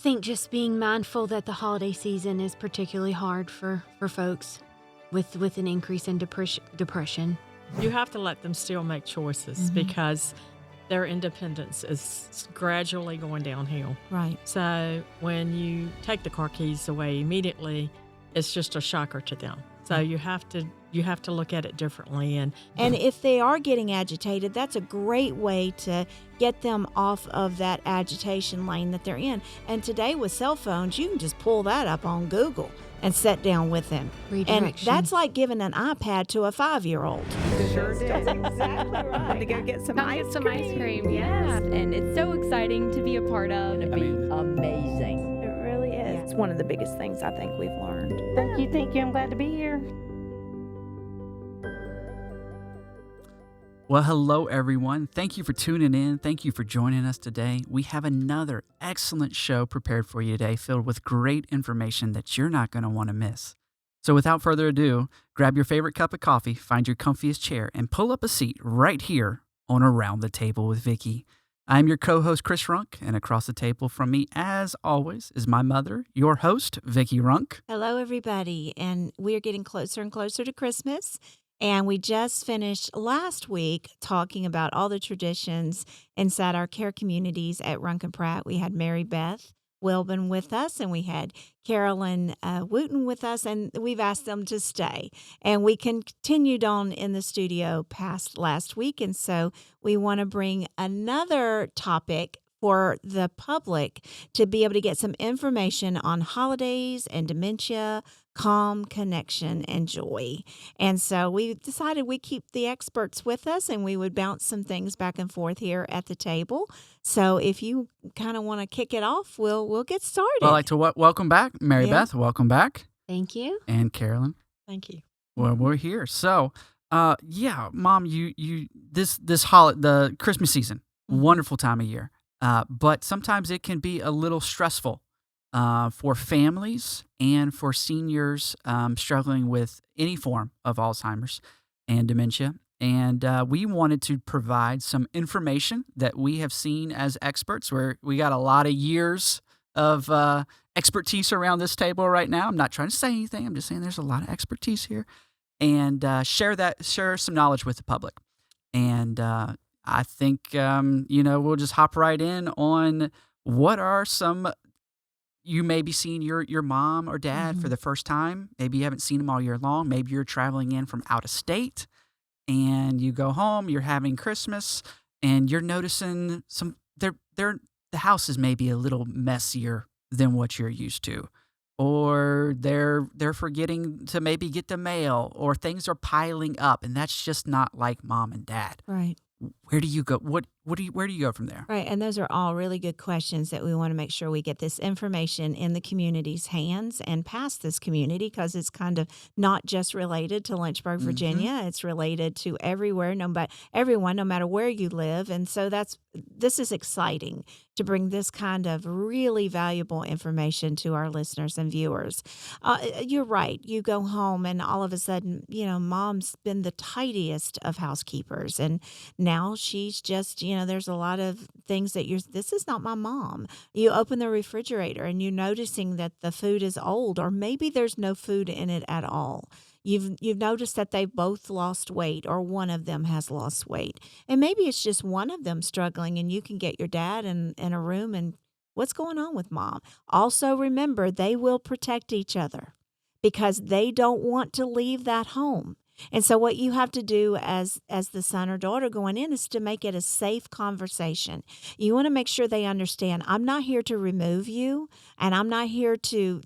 think just being mindful that the holiday season is particularly hard for folks with an increase in depression. You have to let them still make choices because their independence is gradually going downhill. Right. So when you take the car keys away immediately, it's just a shocker to them. So you have to look at it differently. And if they are getting agitated, that's a great way to get them off of that agitation lane that they're in. And today with cell phones, you can just pull that up on Google and sit down with them. Redirection. And that's like giving an iPad to a 5-year-old. Sure did. That's exactly right. To go get some ice Some cream. ice cream, yeah. And it's so exciting to be a part of. Amazing. It really is. Yeah. It's one of the biggest things I think we've learned. Thank you. I'm glad to be here. Well, hello, everyone. Thank you for tuning in. Thank you for joining us today. We have another excellent show prepared for you today, filled with great information that you're not going to want to miss. So without further ado, grab your favorite cup of coffee, find your comfiest chair, and pull up a seat right here on Around the Table with Vickie. I'm your co-host, Chris Runk, and across the table from me, as always, is my mother, your host, Vickie Runk. Hello, everybody. And we are getting closer and closer to Christmas. And we just finished last week talking about all the traditions inside our care communities at Runk and Pratt. We had Mary Beth Wilburn with us, and we had Carolyn Wooten with us, and we've asked them to stay. And we continued on in the studio past last week, and so we want to bring another topic for the public to be able to get some information on holidays and dementia, calm, connection, and joy. And so we decided we'd keep the experts with us and we would bounce some things back and forth here at the table. So if you kind of want to kick it off, we'll get started. Well, I'd like to welcome back Mary Beth. Welcome back. Thank you. And Carolyn. Thank you. Well, we're here. So, Mom, the Christmas season, wonderful time of year. But sometimes it can be a little stressful for families and for seniors struggling with any form of Alzheimer's and dementia. And we wanted to provide some information that we have seen as experts, where we got a lot of years of expertise around this table right now. I'm not trying to say anything. I'm just saying there's a lot of expertise here. And share some knowledge with the public. And I think, we'll just hop right in on what are some, you may be seeing your mom or dad for the first time. Maybe you haven't seen them all year long. Maybe you're traveling in from out of state and you go home, you're having Christmas and you're noticing the house is maybe a little messier than what you're used to. Or they're forgetting to maybe get the mail, or things are piling up, and that's just not like mom and dad. Right. Where do you go? Where do you go from there? Right, and those are all really good questions that we want to make sure we get this information in the community's hands and past this community, because it's kind of not just related to Lynchburg, Virginia. It's related to everywhere, no matter where you live. And so this is exciting to bring this kind of really valuable information to our listeners and viewers. You're right. You go home and all of a sudden, mom's been the tidiest of housekeepers, and now she's just, there's a lot of things that this is not my mom. You open the refrigerator and you're noticing that the food is old, or maybe there's no food in it at all. You've noticed that they've both lost weight, or one of them has lost weight. And maybe it's just one of them struggling, and you can get your dad in a room and what's going on with mom? Also remember, they will protect each other because they don't want to leave that home. And so what you have to do as the son or daughter going in is to make it a safe conversation. You want to make sure they understand, I'm not here to remove you, and I'm not here to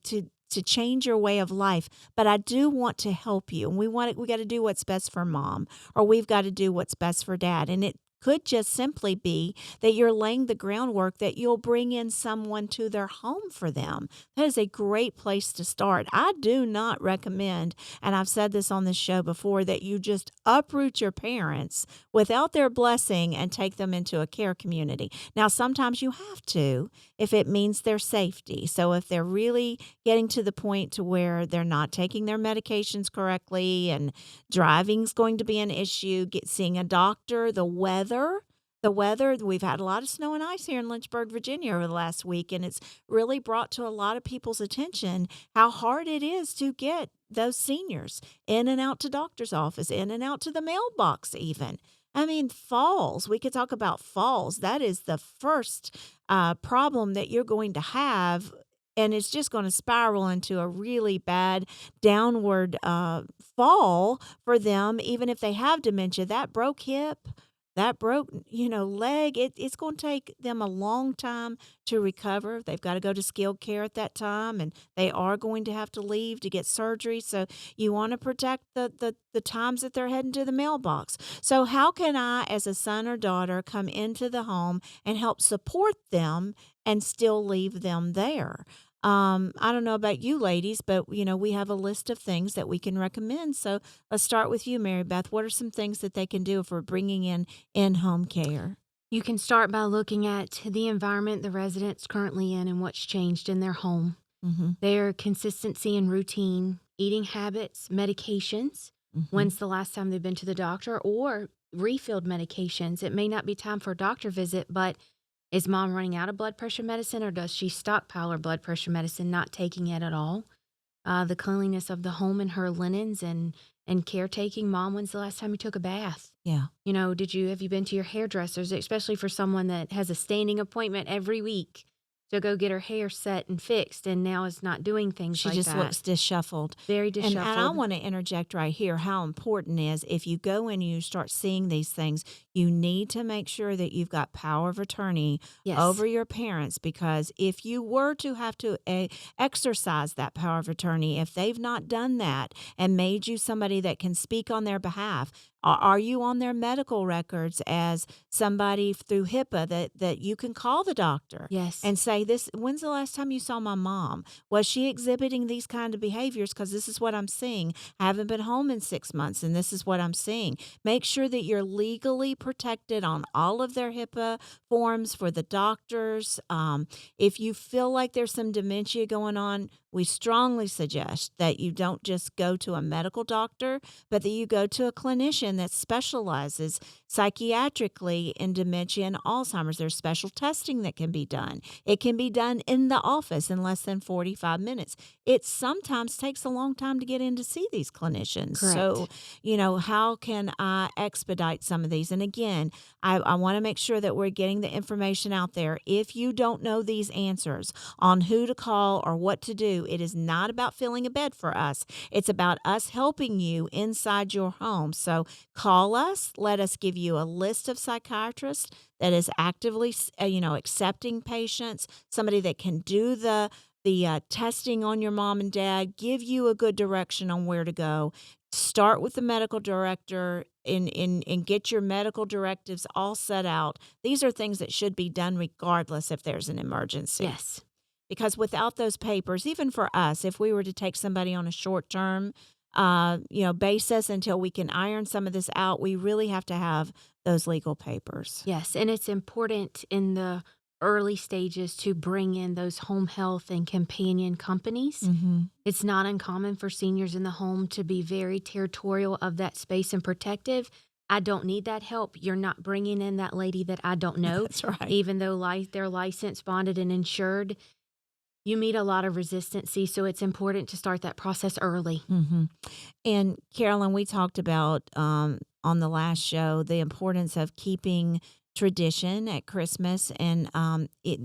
change your way of life, but I do want to help you. And we got to do what's best for mom, or we've got to do what's best for dad. And it could just simply be that you're laying the groundwork that you'll bring in someone to their home for them. That is a great place to start. I do not recommend, and I've said this on this show before, that you just uproot your parents without their blessing and take them into a care community. Now, sometimes you have to if it means their safety. So if they're really getting to the point to where they're not taking their medications correctly and driving's going to be an issue, seeing a doctor, the weather The weather, we've had a lot of snow and ice here in Lynchburg, Virginia over the last week, and it's really brought to a lot of people's attention how hard it is to get those seniors in and out to doctor's office, in and out to the mailbox even. I mean, falls. We could talk about falls. That is the first problem that you're going to have, and it's just going to spiral into a really bad downward fall for them, even if they have dementia. That broke hip, that broke, leg, it's going to take them a long time to recover. They've got to go to skilled care at that time, and they are going to have to leave to get surgery. So you want to protect the times that they're heading to the mailbox. So how can I, as a son or daughter, come into the home and help support them and still leave them there? I don't know about you ladies, but, we have a list of things that we can recommend. So let's start with you, Mary Beth. What are some things that they can do if we're bringing in-home care? You can start by looking at the environment the resident's currently in and what's changed in their home. Mm-hmm. Their consistency and routine, eating habits, medications. Mm-hmm. When's the last time they've been to the doctor, or refilled medications? It may not be time for a doctor visit, but is mom running out of blood pressure medicine, or does she stockpile her blood pressure medicine, not taking it at all? The cleanliness of the home and her linens and caretaking. Mom, when's the last time you took a bath? Yeah. Have you been to your hairdressers, especially for someone that has a standing appointment every week to go get her hair set and fixed, and now is not doing things She like that. just looks disheveled. Very disheveled. And I want to interject right here how important is if you go in and you start seeing these things, you need to make sure that you've got power of attorney Yes. over your parents, because if you were to have to exercise that power of attorney, if they've not done that and made you somebody that can speak on their behalf, are you on their medical records as somebody through HIPAA that you can call the doctor? Yes. And say, when's the last time you saw my mom? Was she exhibiting these kind of behaviors? Because this is what I'm seeing. I haven't been home in 6 months, and this is what I'm seeing. Make sure that you're legally protected on all of their HIPAA forms for the doctors. If you feel like there's some dementia going on, we strongly suggest that you don't just go to a medical doctor, but that you go to a clinician that specializes psychiatrically in dementia and Alzheimer's. There's special testing that can be done. It can be done in the office in less than 45 minutes. It sometimes takes a long time to get in to see these clinicians. Correct. So, how can I expedite some of these? And again, I want to make sure that we're getting the information out there. If you don't know these answers on who to call or what to do, it is not about filling a bed for us. It's about us helping you inside your home. So call us. Let us give you a list of psychiatrists that is actively, accepting patients, somebody that can do the testing on your mom and dad, give you a good direction on where to go. Start with the medical director and get your medical directives all set out. These are things that should be done regardless if there's an emergency. Yes. Because without those papers, even for us, if we were to take somebody on a short-term basis until we can iron some of this out, we really have to have those legal papers. Yes, and it's important in the early stages to bring in those home health and companion companies. Mm-hmm. It's not uncommon for seniors in the home to be very territorial of that space and protective. I don't need that help. You're not bringing in that lady that I don't know. That's right. Even though they're licensed, bonded, and insured. You meet a lot of resistance, so it's important to start that process early. Mm-hmm. And Carolyn, we talked about on the last show the importance of keeping tradition at Christmas and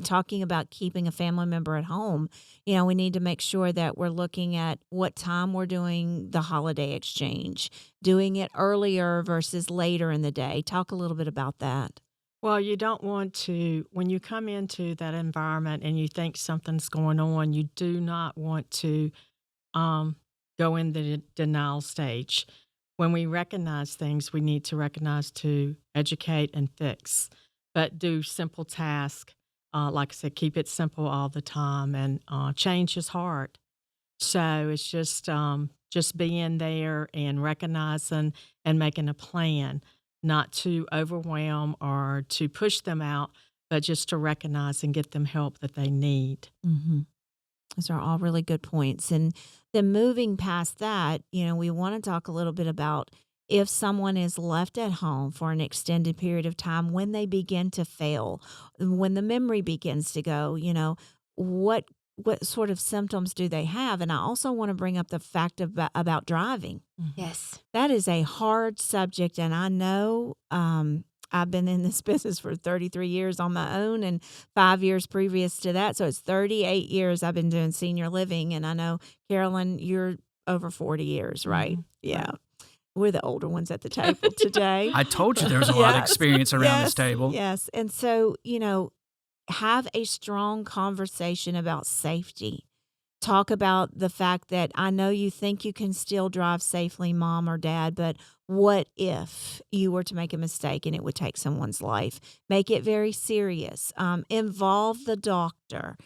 talking about keeping a family member at home. We need to make sure that we're looking at what time we're doing the holiday exchange, doing it earlier versus later in the day. Talk a little bit about that. Well, you don't want to, when you come into that environment and you think something's going on, you do not want to go in the denial stage. When we recognize things, we need to recognize to educate and fix, but do simple tasks. Like I said, keep it simple all the time, and change is hard. So it's just being there and recognizing and making a plan. Not to overwhelm or to push them out, but just to recognize and get them help that they need. Mm-hmm. Those are all really good points. And then moving past that, we want to talk a little bit about if someone is left at home for an extended period of time, when they begin to fail, when the memory begins to go, what sort of symptoms do they have? And I also want to bring up the fact about driving. Yes. That is a hard subject, and I know I've been in this business for 33 years on my own and 5 years previous to that. So it's 38 years I've been doing senior living. And I know, Carolyn, you're over 40 years, right? Yeah. Right. We're the older ones at the table today. I told you there's a lot of experience around this table. Yes. And so, have a strong conversation about safety. Talk about the fact that I know you think you can still drive safely, mom or dad, but what if you were to make a mistake and it would take someone's life? Make it very serious. Involve the doctor.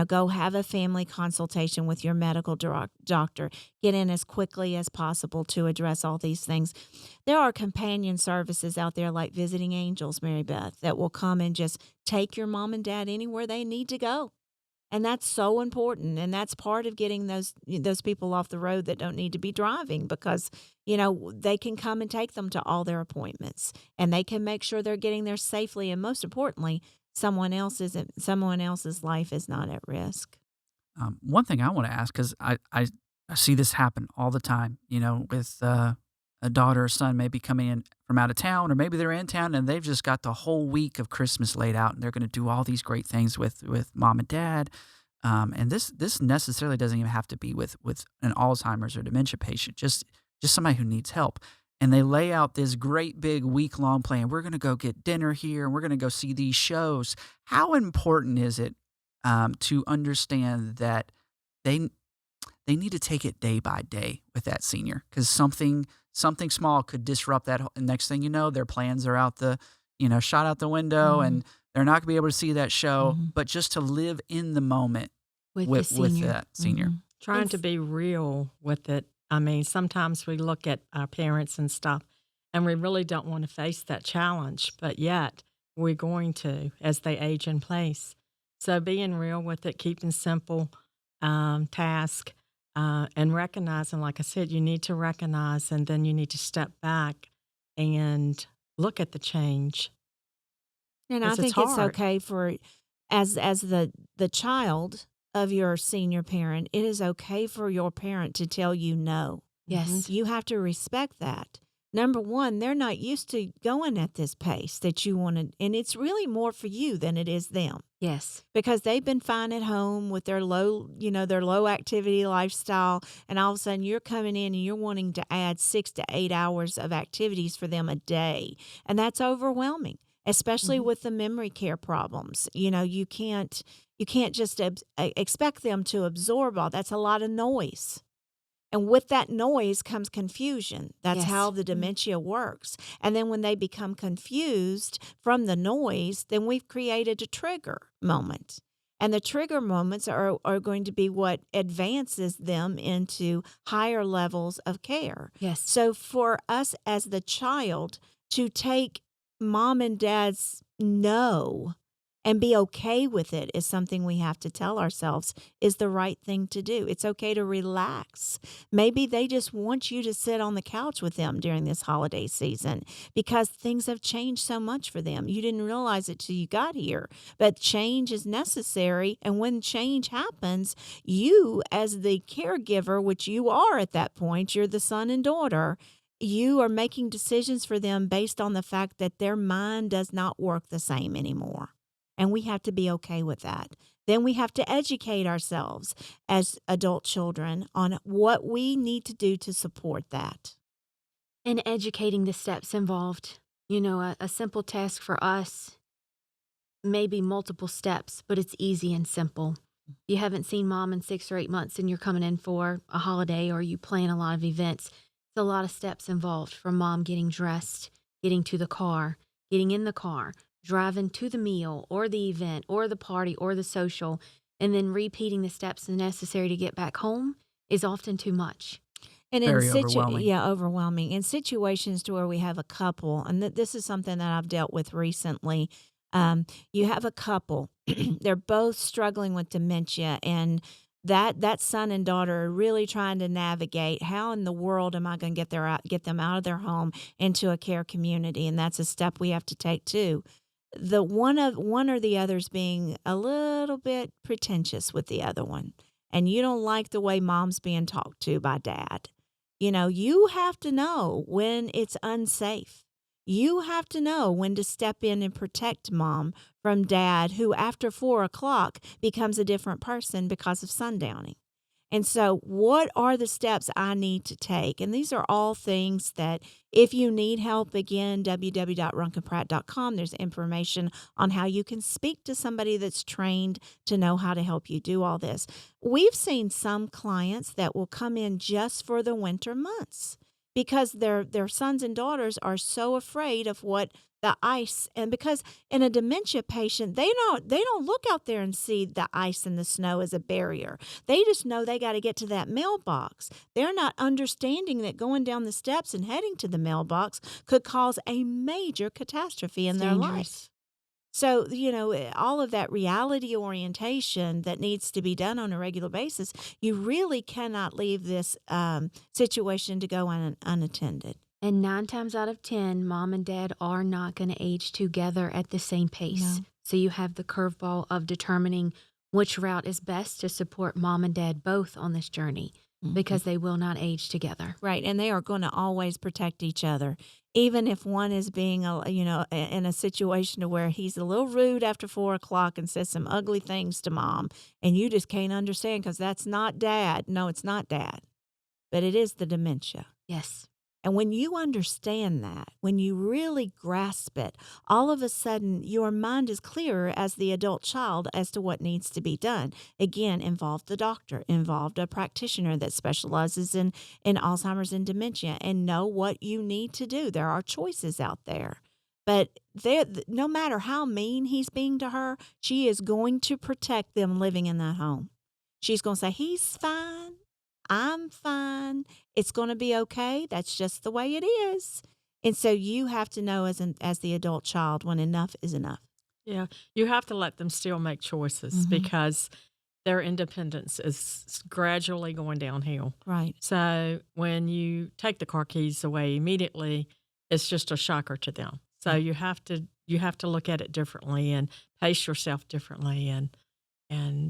Go have a family consultation with your medical doctor. Get in as quickly as possible to address all these things. There are companion services out there like Visiting Angels, Mary Beth, that will come and just take your mom and dad anywhere they need to go. And that's so important. And that's part of getting those people off the road that don't need to be driving, because, they can come and take them to all their appointments, and they can make sure they're getting there safely. And most importantly, someone else's life is not at risk. One thing I want to ask, because I see this happen all the time, with a daughter or son maybe coming in from out of town, or maybe they're in town and they've just got the whole week of Christmas laid out and they're going to do all these great things with mom and dad. And this necessarily doesn't even have to be with an Alzheimer's or dementia patient, just somebody who needs help. And they lay out this great big week-long plan. We're going to go get dinner here, and we're going to go see these shows. How important is it to understand that they need to take it day by day with that senior? Because something small could disrupt that. And next thing you know, their plans are shot out the window, and they're not going to be able to see that show. But just to live in the moment with that senior. Trying to be real with it. I mean, sometimes we look at our parents and stuff, and we really don't want to face that challenge, but yet we're going to as they age in place. So being real with it, keeping simple task, and recognizing, like I said, you need to recognize, and then you need to step back and look at the change. And I think it's okay for, as the child of your senior parent, it is okay for your parent to tell you no. Yes. You have to respect that. Number one, they're not used to going at this pace that you want to, and it's really more for you than it is them. Yes. Because they've been fine at home with their low activity lifestyle, and all of a sudden you're coming in and you're wanting to add 6 to 8 hours of activities for them a day. And that's overwhelming, especially with the memory care problems. You can't just expect them to absorb all. That's a lot of noise. And with that noise comes confusion. That's how the dementia works. And then when they become confused from the noise, then we've created a trigger moment. And the trigger moments are going to be what advances them into higher levels of care. Yes. So for us as the child to take mom and dad's no and be okay with it is something we have to tell ourselves is the right thing to do. It's okay to relax. Maybe they just want you to sit on the couch with them during this holiday season because things have changed so much for them. You didn't realize it till you got here, but change is necessary. And when change happens, you as the caregiver, which you are at that point, you're the son and daughter, you are making decisions for them based on the fact that their mind does not work the same anymore. And we have to be okay with that. Then we have to educate ourselves as adult children on what we need to do to support that. And educating the steps involved. A simple task for us may be multiple steps, but it's easy and simple. You haven't seen mom in 6 or 8 months and you're coming in for a holiday or you plan a lot of events. It's a lot of steps involved, from mom getting dressed, getting to the car, getting in the car, driving to the meal or the event or the party or the social, and then repeating the steps necessary to get back home is often too much. And overwhelming. Yeah, overwhelming. In situations to where we have a couple, and this is something that I've dealt with recently, you have a couple, they're both struggling with dementia, and that son and daughter are really trying to navigate how in the world am I going to get them out of their home into a care community, and that's a step we have to take too. The one or the other's being a little bit pretentious with the other one, and you don't like the way mom's being talked to by dad. You have to know when it's unsafe. You have to know when to step in and protect mom from dad, who after 4 o'clock becomes a different person because of sundowning. And so what are the steps I need to take? And these are all things that if you need help, again, www.runkenpratt.com, there's information on how you can speak to somebody that's trained to know how to help you do all this. We've seen some clients that will come in just for the winter months because their sons and daughters are so afraid of what the ice, and because in a dementia patient, they don't look out there and see the ice and the snow as a barrier. They just know they got to get to that mailbox. They're not understanding that going down the steps and heading to the mailbox could cause a major catastrophe in their life. So, all of that reality orientation that needs to be done on a regular basis, you really cannot leave this situation to go unattended. And 9 times out of 10, mom and dad are not going to age together at the same pace. No. So you have the curveball of determining which route is best to support mom and dad both on this journey, because they will not age together. Right, and they are going to always protect each other. Even if one is being, in a situation where he's a little rude after 4 o'clock and says some ugly things to mom, and you just can't understand because that's not dad. No, it's not dad, but it is the dementia. Yes. And when you understand that, when you really grasp it, all of a sudden your mind is clearer as the adult child as to what needs to be done. Again, involve the doctor, involve a practitioner that specializes in Alzheimer's and dementia, and know what you need to do. There are choices out there. But no matter how mean he's being to her, she is going to protect them living in that home. She's going to say, he's fine. I'm fine. It's going to be okay. That's just the way it is. And so you have to know as the adult child when enough is enough. Yeah, you have to let them still make choices because their independence is gradually going downhill. Right. So when you take the car keys away immediately, it's just a shocker to them. So you have to look at it differently and pace yourself differently and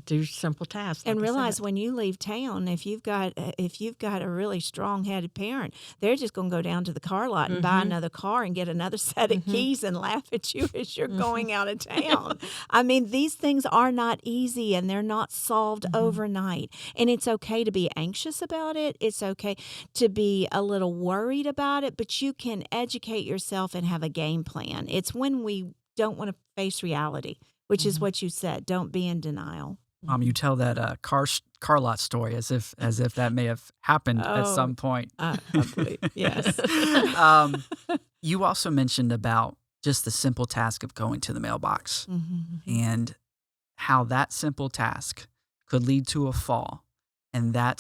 do simple tasks. And like I realize said. when you leave town, if you've got a really strong-headed parent, they're just going to go down to the car lot and buy another car and get another set of keys and laugh at you as you're going out of town. I mean, these things are not easy and they're not solved overnight. And it's okay to be anxious about it. It's okay to be a little worried about it, but you can educate yourself and have a game plan. It's when we don't want to face reality, which is what you said. Don't be in denial. Mom, you tell that car lot story as if that may have happened at some point. I believe, yes. You also mentioned about just the simple task of going to the mailbox and how that simple task could lead to a fall. And that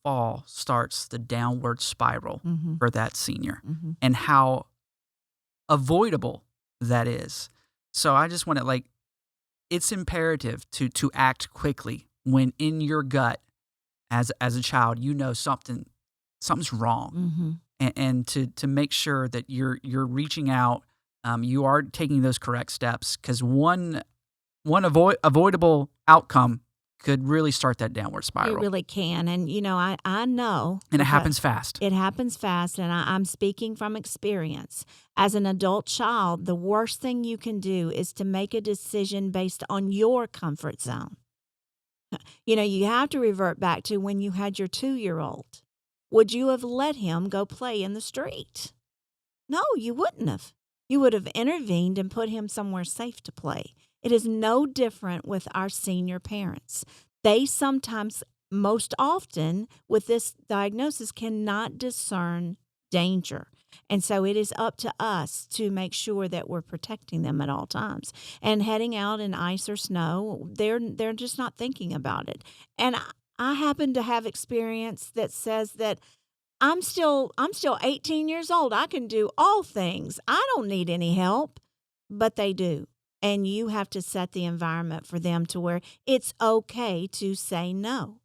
fall starts the downward spiral for that senior and how avoidable that is. So I just want to it's imperative to act quickly when in your gut as a child, something's wrong. And to make sure that you're reaching out, you are taking those correct steps, because one avoidable outcome could really start that downward spiral. It really can. And, I know. And it happens fast. It happens fast. And I'm speaking from experience. As an adult child, the worst thing you can do is to make a decision based on your comfort zone. You have to revert back to when you had your 2-year-old. Would you have let him go play in the street? No, you wouldn't have. You would have intervened and put him somewhere safe to play. It is no different with our senior parents. They sometimes, most often, with this diagnosis, cannot discern danger. And so it is up to us to make sure that we're protecting them at all times. And heading out in ice or snow, they're just not thinking about it. And I happen to have experience that says that I'm still 18 years old. I can do all things. I don't need any help, but they do. And you have to set the environment for them to where it's okay to say no.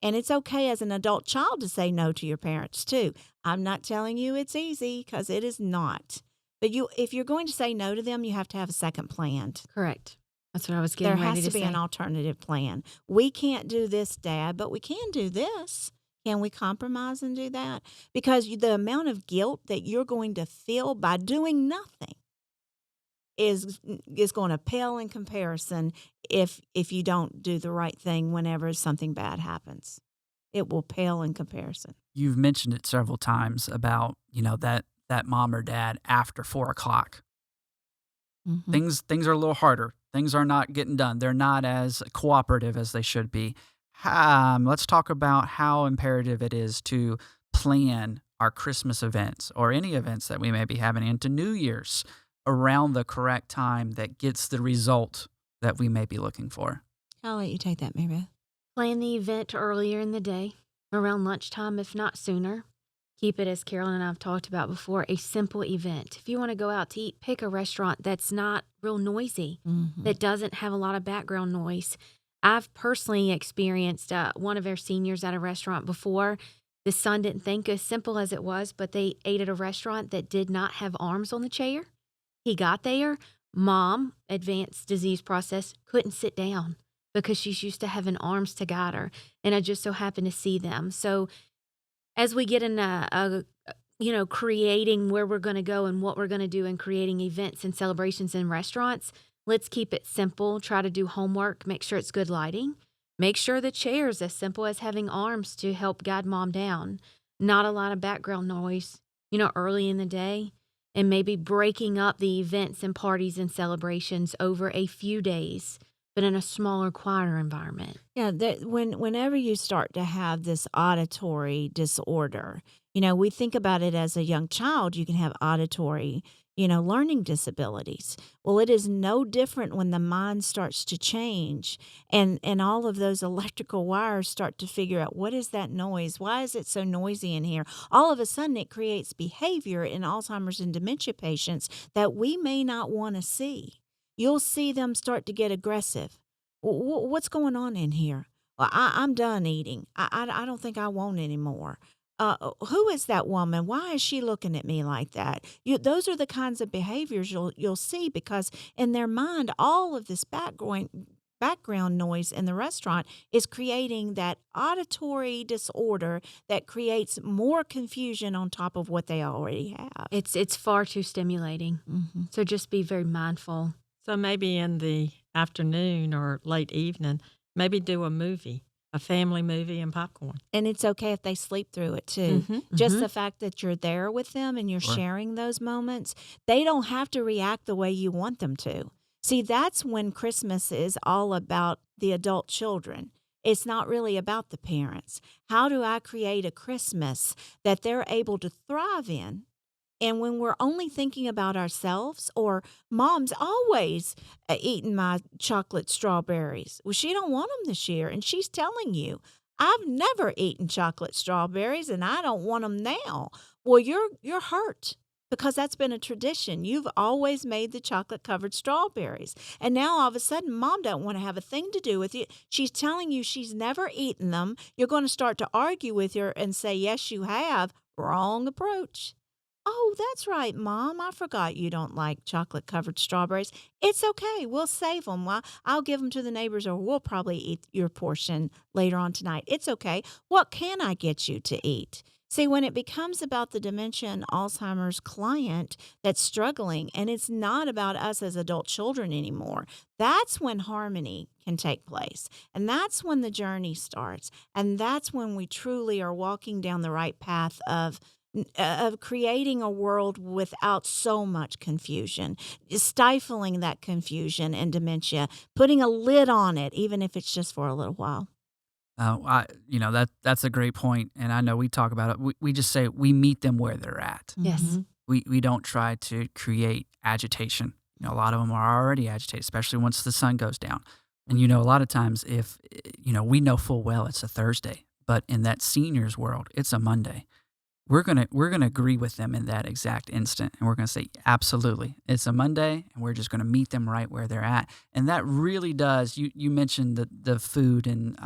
And it's okay as an adult child to say no to your parents too. I'm not telling you it's easy, because it is not. But if you're going to say no to them, you have to have a second plan. Correct. That's what I was getting There ready has to be say. an alternative plan. We can't do this, Dad, but we can do this. Can we compromise and do that? Because the amount of guilt that you're going to feel by doing nothing is going to pale in comparison if you don't do the right thing whenever something bad happens. It will pale in comparison. You've mentioned it several times about, that mom or dad after 4 o'clock. Mm-hmm. Things are a little harder. Things are not getting done. They're not as cooperative as they should be. Let's talk about how imperative it is to plan our Christmas events or any events that we may be having into New Year's around the correct time that gets the result that we may be looking for. I'll let you take that, Mary Beth. Plan the event earlier in the day, around lunchtime, if not sooner. Keep it, as Carolyn and I have talked about before, a simple event. If you want to go out to eat, pick a restaurant that's not real noisy, that doesn't have a lot of background noise. I've personally experienced one of our seniors at a restaurant before. The son didn't think as simple as it was, but they ate at a restaurant that did not have arms on the chair. He got there. Mom, advanced disease process, couldn't sit down because she's used to having arms to guide her. And I just so happened to see them. So as we get in creating where we're going to go and what we're going to do and creating events and celebrations in restaurants, let's keep it simple. Try to do homework. Make sure it's good lighting. Make sure the chair's as simple as having arms to help guide mom down. Not a lot of background noise, early in the day. And maybe breaking up the events and parties and celebrations over a few days, but in a smaller, quieter environment. Yeah, whenever you start to have this auditory disorder, we think about it as a young child, you can have auditory, learning disabilities. Well, it is no different when the mind starts to change and all of those electrical wires start to figure out, what is that noise? Why is it so noisy in here? All of a sudden, it creates behavior in Alzheimer's and dementia patients that we may not want to see. You'll see them start to get aggressive. What's going on in here? Well, I'm done eating. I don't think I want any more. Who is that woman? Why is she looking at me like that? Those are the kinds of behaviors you'll see, because in their mind, all of this background noise in the restaurant is creating that auditory disorder that creates more confusion on top of what they already have. It's far too stimulating. Mm-hmm. So just be very mindful. So maybe in the afternoon or late evening, maybe do a movie, a family movie and popcorn. And it's okay if they sleep through it too. Just the fact that you're there with them and you're sharing those moments, they don't have to react the way you want them to. See, that's when Christmas is all about the adult children. It's not really about the parents. How do I create a Christmas that they're able to thrive in? And when we're only thinking about ourselves, or mom's always eating my chocolate strawberries. Well, she don't want them this year, and she's telling you, I've never eaten chocolate strawberries, and I don't want them now. Well, you're hurt, because that's been a tradition. You've always made the chocolate-covered strawberries. And now all of a sudden, mom don't want to have a thing to do with you. She's telling you she's never eaten them. You're going to start to argue with her and say, yes, you have. Wrong approach. Oh, that's right, Mom. I forgot you don't like chocolate-covered strawberries. It's okay. We'll save them. I'll give them to the neighbors, or we'll probably eat your portion later on tonight. It's okay. What can I get you to eat? See, when it becomes about the dementia and Alzheimer's client that's struggling, and it's not about us as adult children anymore, that's when harmony can take place. And that's when the journey starts. And that's when we truly are walking down the right path of creating a world without so much confusion, stifling that confusion and dementia, putting a lid on it, even if it's just for a little while. That's a great point, and I know we talk about it. We just say we meet them where they're at. Yes. We don't try to create agitation. A lot of them are already agitated, especially once the sun goes down. And a lot of times, if we know full well it's a Thursday, but in that seniors world, it's a Monday. we're gonna agree with them in that exact instant, and we're gonna say, absolutely, it's a Monday, and we're just gonna meet them right where they're at. And that really does. You mentioned the food, and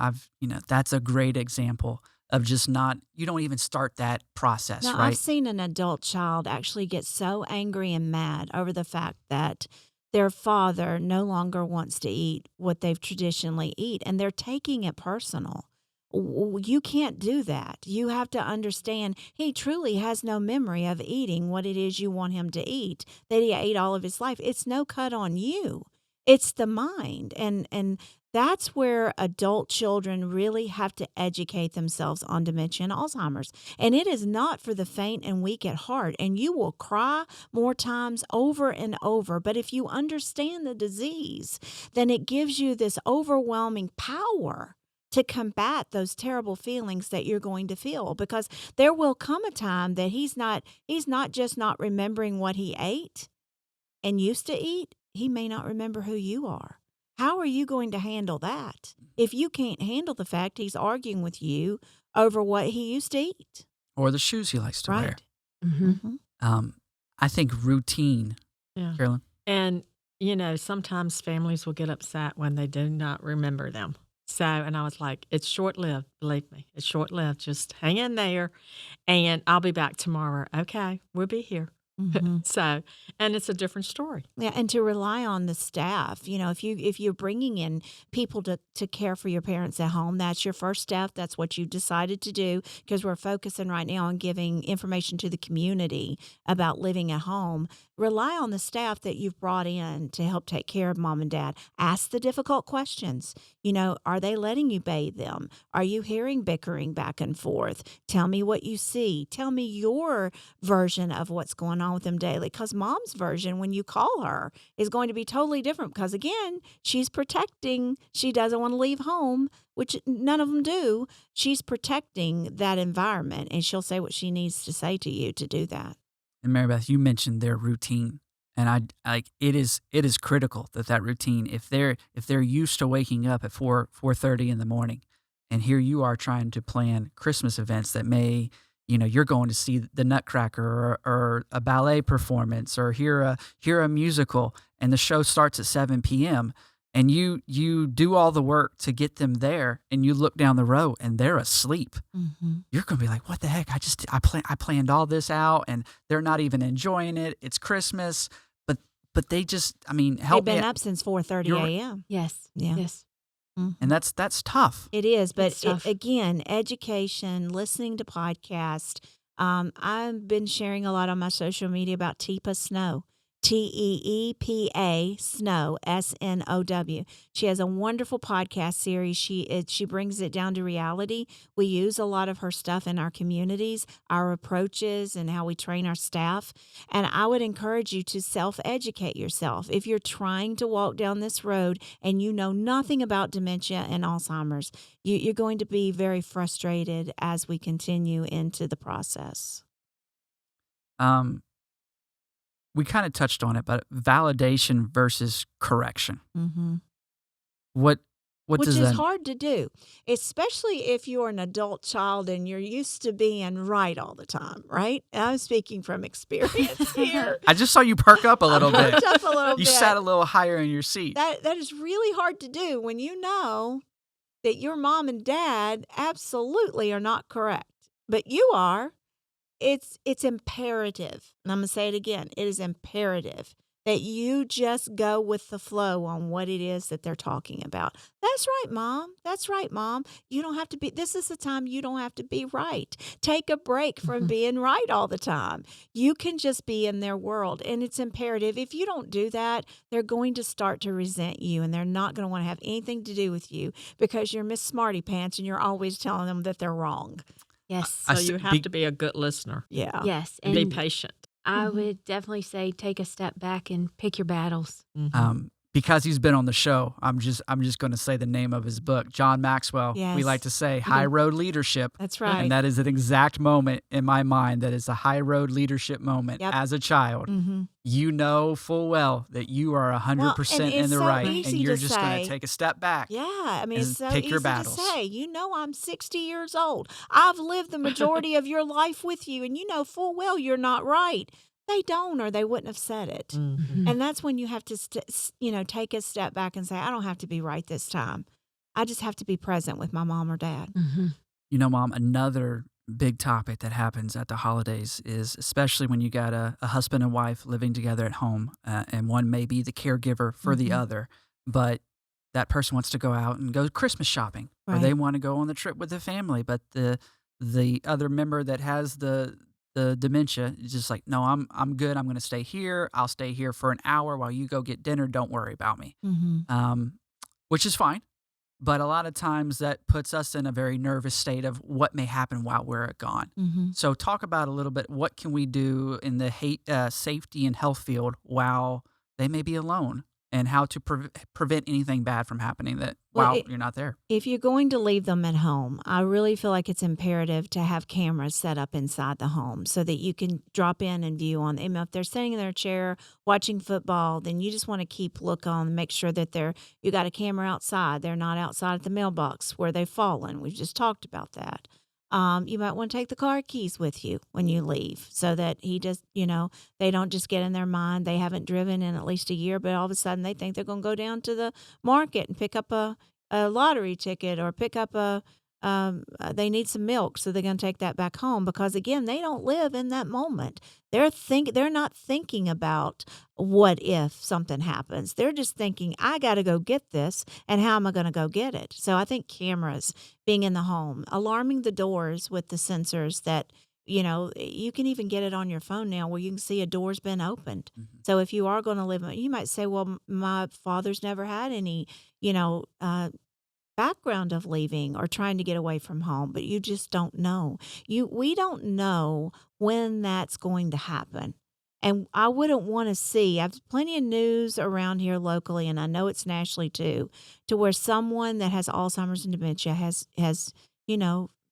that's a great example of just not. You don't even start that process, Now, right? I've seen an adult child actually get so angry and mad over the fact that their father no longer wants to eat what they've traditionally eat, and they're taking it personal. You can't do that. You have to understand he truly has no memory of eating what it is you want him to eat that he ate all of his life. It's no cut on you. It's the mind. And that's where adult children really have to educate themselves on dementia and Alzheimer's. And it is not for the faint and weak at heart. And you will cry more times over and over. But if you understand the disease, then it gives you this overwhelming power to combat those terrible feelings that you're going to feel, because there will come a time that he's not just not remembering what he ate and used to eat. He may not remember who you are. How are you going to handle that if you can't handle the fact he's arguing with you over what he used to eat? Or the shoes he likes to wear. Right. Mm-hmm. I think routine, Yeah. Carolyn. And, sometimes families will get upset when they do not remember them. So, and I was like, it's short-lived, believe me. It's short-lived. Just hang in there, and I'll be back tomorrow. Okay, we'll be here. Mhm. So, and it's a different story. Yeah, and to rely on the staff. If you're bringing in people to care for your parents at home, that's your first step. That's what you decided to do, because we're focusing right now on giving information to the community about living at home. Rely on the staff that you've brought in to help take care of mom and dad. Ask the difficult questions. Are they letting you bathe them? Are you hearing bickering back and forth? Tell me what you see. Tell me your version of what's going on with them daily, because mom's version when you call her is going to be totally different, because again, she's protecting. She doesn't want to leave home, which none of them do. She's protecting that environment, and she'll say what she needs to say to you to do that. And Mary Beth, you mentioned their routine, and it is critical that routine. If they're used to waking up at 4:30 in the morning, and here you are trying to plan Christmas events that may, you're going to see the Nutcracker or a ballet performance or hear a musical, and the show starts at 7 p.m. and you do all the work to get them there, and you look down the road and they're asleep. Mm-hmm. You're gonna be like, what the heck? I planned all this out, and they're not even enjoying it. It's Christmas, but they just, help They've me. been up since 4:30 You're- a.m. Yes. Yeah. Yes. Mhm. And that's tough. It is, but It's tough. again, education, listening to podcasts. I've been sharing a lot on my social media about Teepa Snow, TEEPA Snow, SNOW. She has a wonderful podcast series. She brings it down to reality. We use a lot of her stuff in our communities, our approaches, and how we train our staff. And I would encourage you to self-educate yourself. If you're trying to walk down this road and you know nothing about dementia and Alzheimer's, you're going to be very frustrated as we continue into the process. We kind of touched on it, but validation versus correction. Mm-hmm. What Which does is that? hard to do, especially if you're an adult child and you're used to being right all the time, right? And I'm speaking from experience here. I just saw you perk up a little bit. Perked up a little You bit. sat a little higher in your seat. That is really hard to do when you know that your mom and dad absolutely are not correct, but you are. It's imperative, and I'm going to say it again, it is imperative that you just go with the flow on what it is that they're talking about. That's right, Mom. That's right, Mom. You don't have to be, this is the time you don't have to be right. Take a break from being right all the time. You can just be in their world, and it's imperative. If you don't do that, they're going to start to resent you, and they're not going to want to have anything to do with you because you're Miss Smarty Pants and you're always telling them that they're wrong. Yes. I So see- you have to be a good listener. Yeah. Yes. And be And patient. I would definitely say take a step back and pick your battles. Mhm. because he's been on the show, I'm just going to say the name of his book, John Maxwell. Yes. We like to say high road leadership. That's right. And that is an exact moment in my mind that is a high road leadership moment. Yep. As a child. Mm-hmm. You know full well that you are 100% in the right, and you're just going to take a step back. Yeah, I mean, it's so pick easy your to battles. say. You know, I'm 60 years old. I've lived the majority of your life with you, and you know full well you're not right. They don't, or they wouldn't have said it. Mm-hmm. And that's when you have to, take a step back and say, I don't have to be right this time. I just have to be present with my mom or dad. Mm-hmm. You know, Mom, another big topic that happens at the holidays is, especially when you got a husband and wife living together at home, and one may be the caregiver for the other, but that person wants to go out and go Christmas shopping, or they want to go on the trip with the family, but the other member that has the dementia is just like, no, I'm good. I'm going to stay here. I'll stay here for an hour while you go get dinner. Don't worry about me. Mm-hmm. Which is fine. But a lot of times that puts us in a very nervous state of what may happen while we're gone. Mm-hmm. So talk about a little bit, what can we do in the safety and health field while they may be alone, and how to prevent anything bad from happening while you're not there. If you're going to leave them at home, I really feel like it's imperative to have cameras set up inside the home so that you can drop in and view on them. If they're sitting in their chair watching football, then you just want to keep look on and make sure that you got a camera outside. They're not outside at the mailbox where they've fallen. We've just talked about that. You might want to take the car keys with you when you leave so that they don't just get in their mind. They haven't driven in at least a year, but all of a sudden they think they're going to go down to the market and pick up a lottery ticket, or pick up they need some milk. So they're going to take that back home because, again, they don't live in that moment. They're not thinking about what if something happens. They're just thinking, I got to go get this, and how am I going to go get it? So I think cameras being in the home, alarming the doors with the sensors that, you can even get it on your phone now where you can see a door's been opened. Mm-hmm. So if you are going to live, you might say, well, my father's never had any, background of leaving or trying to get away from home, but you just don't know. We don't know when that's going to happen. And I wouldn't want to see, I've plenty of news around here locally, and I know it's nationally too, to where someone that has Alzheimer's and dementia has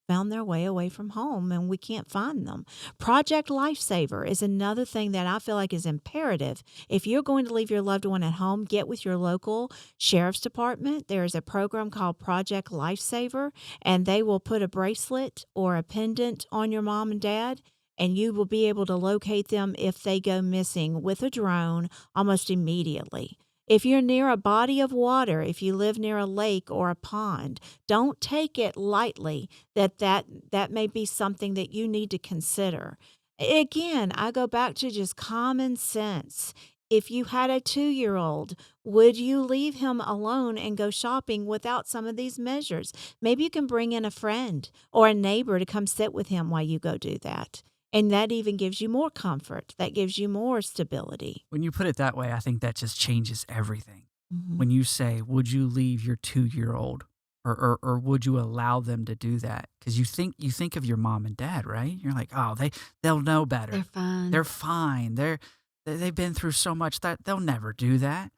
found their way away from home and we can't find them. Project Lifesaver is another thing that I feel like is imperative. If you're going to leave your loved one at home, get with your local sheriff's department. There is a program called Project Lifesaver, and they will put a bracelet or a pendant on your mom and dad, and you will be able to locate them if they go missing with a drone almost immediately. If you're near a body of water, if you live near a lake or a pond, don't take it lightly that may be something that you need to consider. Again, I go back to just common sense. If you had a 2-year-old, would you leave him alone and go shopping without some of these measures? Maybe you can bring in a friend or a neighbor to come sit with him while you go do that. And that even gives you more comfort. That gives you more stability. When you put it that way, I think that just changes everything. Mm-hmm. When you say, would you leave your 2-year-old or would you allow them to do that? Because you think of your mom and dad, right? You're like, oh, they'll know better. They're fine. They're fine. They've been through so much that they'll never do that.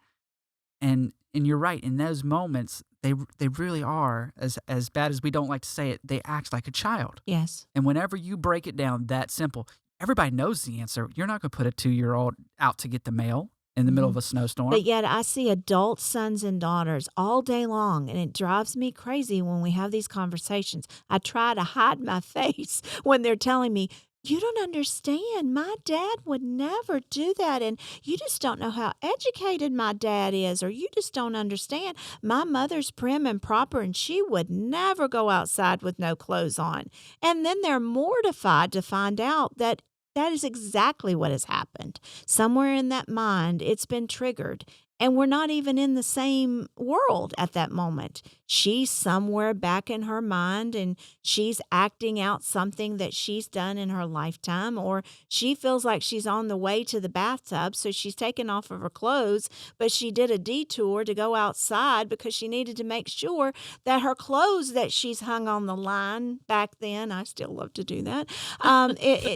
And you're right. In those moments, they really are, as bad as we don't like to say it, they act like a child. Yes. And whenever you break it down that simple, everybody knows the answer. You're not going to put a 2-year-old out to get the mail in the middle of a snowstorm. But yet I see adult sons and daughters all day long, and it drives me crazy when we have these conversations. I try to hide my face when they're telling me, you don't understand. My dad would never do that. And you just don't know how educated my dad is, or you just don't understand. My mother's prim and proper, and she would never go outside with no clothes on. And then they're mortified to find out that is exactly what has happened. Somewhere in that mind, it's been triggered. And we're not even in the same world at that moment. She's somewhere back in her mind, and she's acting out something that she's done in her lifetime, or she feels like she's on the way to the bathtub, so she's taken off of her clothes, but she did a detour to go outside because she needed to make sure that her clothes that she's hung on the line back then, I still love to do that,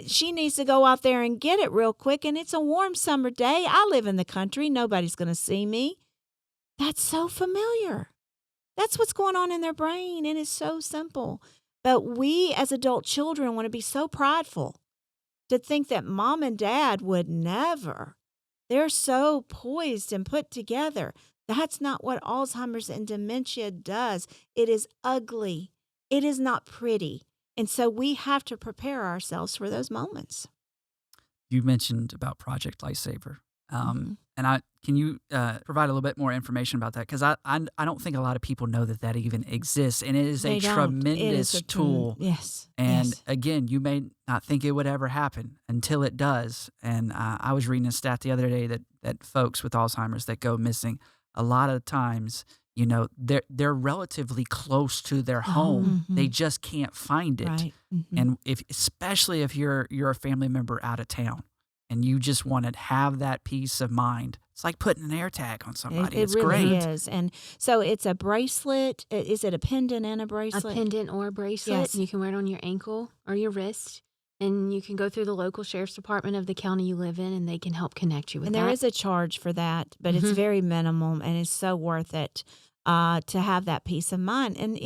she needs to go out there and get it real quick, and it's a warm summer day. I live in the country. Nobody's going to see me. That's so familiar. That's what's going on in their brain, and it's so simple. But we as adult children want to be so prideful to think that mom and dad would never. They're so poised and put together. That's not what Alzheimer's and dementia does. It is ugly. It is not pretty. And so we have to prepare ourselves for those moments. You mentioned about Project Lifesaver. Mm-hmm. And can you provide a little bit more information about that? Because I don't think a lot of people know that even exists, and it is They a don't. tremendous It is tool. Yes. And yes. again, you may not think it would ever happen until it does. And I was reading a stat the other day that folks with Alzheimer's that go missing, a lot of times, they're relatively close to their home. Mhm. They just can't find it. Right. Mhm. And especially if you're a family member out of town and you just want to have that peace of mind, it's like putting an air tag on somebody. It It's really great. is. And so it's a bracelet. Is it a pendant and a A bracelet? pendant or a bracelet. Yes. You can wear it on your ankle or your wrist. And you can go through the local sheriff's department of the county you live in, and they can help connect you with And that. there is a charge for that, but it's Mhm. very minimal, and it's so worth it to have that peace of mind. And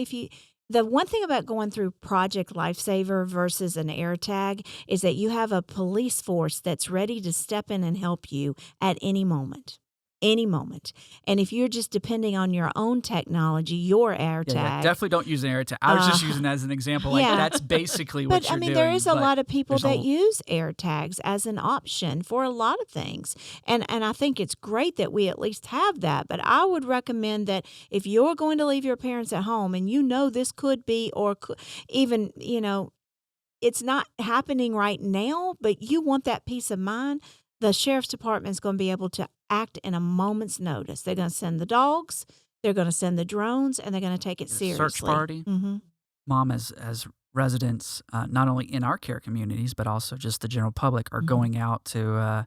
the one thing about going through Project Lifesaver versus an AirTag is that you have a police force that's ready to step in and help you at any moment. Any moment. And if you're just depending on your own technology, your AirTag. Yeah, definitely don't use an air tag. I was just using that as an example. Like yeah. that's basically what But you're I mean, doing. there is a but lot of people there's a that whole- use AirTags as an option for a lot of things. And I think it's great that we at least have that. But I would recommend that if you're going to leave your parents at home and this could be, or even, it's not happening right now, but you want that peace of mind, the sheriff's department is going to be able to act in a moment's notice. They're going to send the dogs, they're going to send the drones, and they're going to take it seriously. Search party. Mm-hmm. Mom, as residents, not only in our care communities, but also just the general public, are Mhm. going out to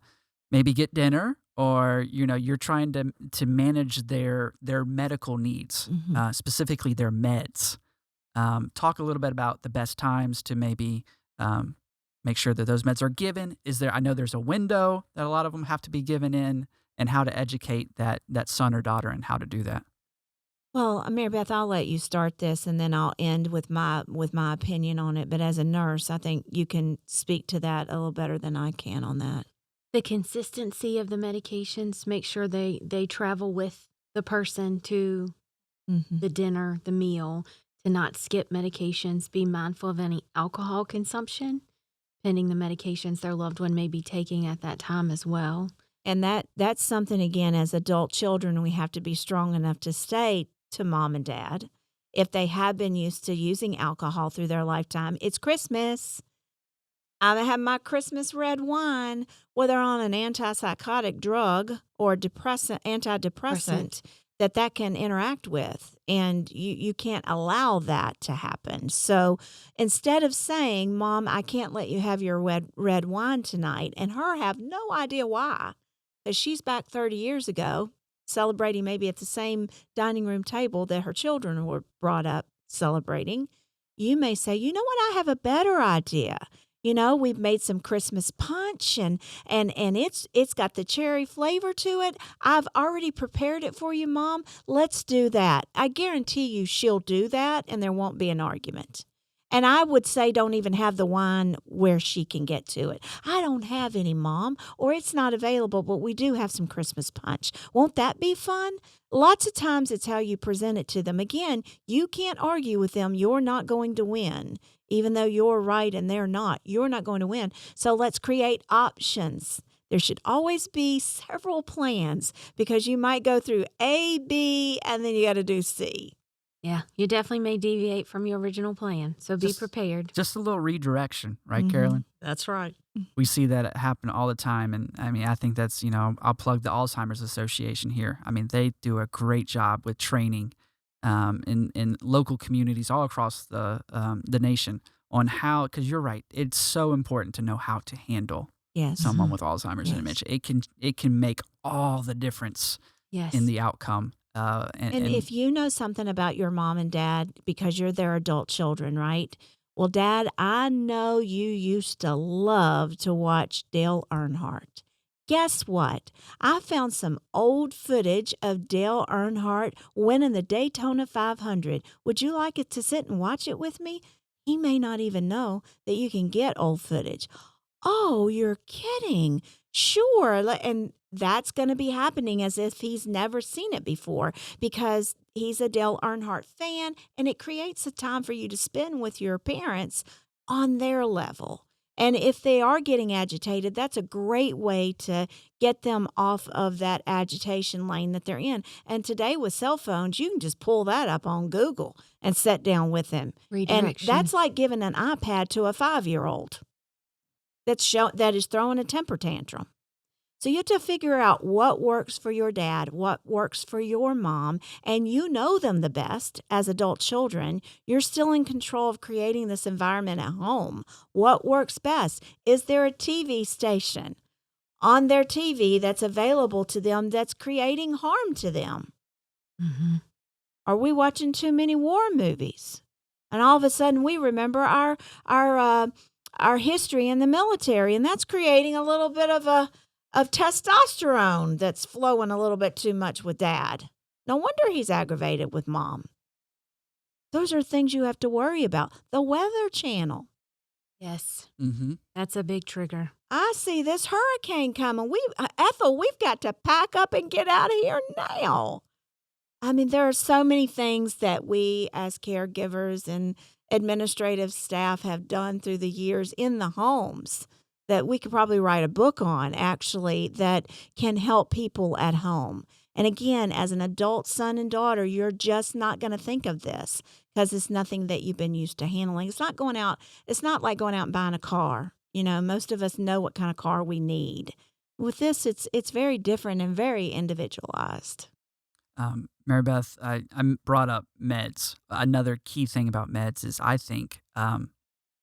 maybe get dinner, or you're trying to manage their medical needs, Mhm. specifically their meds. Talk a little bit about the best times to maybe make sure that those meds are given. I know there's a window that a lot of them have to be given in, and how to educate that son or daughter and how to do that. Well, Mary Beth, I'll let you start this, and then I'll end with my opinion on it. But as a nurse, I think you can speak to that a little better than I can on that. The consistency of the medications, make sure they travel with the person to Mm-hmm. the dinner, the meal, to not skip medications, be mindful of any alcohol consumption, pending the medications their loved one may be taking at that time as well. And that's something, again, as adult children, we have to be strong enough to say to mom and dad, if they have been used to using alcohol through their lifetime, it's Christmas. I'm going to have my Christmas red wine, whether on an antipsychotic drug or antidepressant that can interact with. And you can't allow that to happen. So instead of saying, Mom, I can't let you have your red wine tonight, and her have no idea why, because she's back 30 years ago celebrating maybe at the same dining room table that her children were brought up celebrating, you may say, you know what, I have a better idea. We've made some Christmas punch and it's got the cherry flavor to it. I've already prepared it for you, Mom. Let's do that. I guarantee you she'll do that and there won't be an argument. And I would say don't even have the wine where she can get to it. I don't have any, Mom, or it's not available, but we do have some Christmas punch. Won't that be fun? Lots of times it's how you present it to them. Again, you can't argue with them. You're not going to win. Even though you're right and they're not, you're not going to win. So let's create options. There should always be several plans because you might go through A, B, and then you got to do C. Yeah, you definitely may deviate from your original plan, so be prepared. Just a little redirection, right, Mhm. Carolyn? That's right. We see that happen all the time. And I mean, I think that's, I'll plug the Alzheimer's Association here. I mean, they do a great job with training in local communities all across the nation on how, because you're right, it's so important to know how to handle Yes. someone with Alzheimer's Yes. and dementia. It can make all the difference Yes. in the outcome. And if you know something about your mom and dad because you're their adult children, right? Well, Dad, I know you used to love to watch Dale Earnhardt. Guess what? I found some old footage of Dale Earnhardt winning the Daytona 500. Would you like it to sit and watch it with me? He may not even know that you can get old footage. Oh, you're kidding. Sure. And that's going to be happening as if he's never seen it before because he's a Dale Earnhardt fan, and it creates a time for you to spend with your parents on their level. And if they are getting agitated, that's a great way to get them off of that agitation lane that they're in. And today with cell phones, you can just pull that up on Google and sit down with them. And Redirection. that's like giving an iPad to a 5-year-old that is throwing a temper tantrum. So you have to figure out what works for your dad, what works for your mom, and you know them the best as adult children. You're still in control of creating this environment at home. What works best? Is there a TV station on their TV that's available to them that's creating harm to them? Mm-hmm. Are we watching too many war movies? And all of a sudden we remember our history in the military, and that's creating a little bit of testosterone that's flowing a little bit too much with dad. No wonder he's aggravated with mom. Those are things you have to worry about. The Weather Channel. Yes. Mm-hmm. That's a big trigger. I see this hurricane coming. Ethel, we've got to pack up and get out of here now. I mean, there are so many things that we as caregivers and administrative staff have done through the years in the homes that we could probably write a book on, actually, that can help people at home. And again, as an adult son and daughter, you're just not going to think of this because it's nothing that you've been used to handling. It's not like going out and buying a car. You know, most of us know what kind of car we need. With this, it's very different and very individualized. Mary Beth, I brought up meds. Another key thing about meds is I think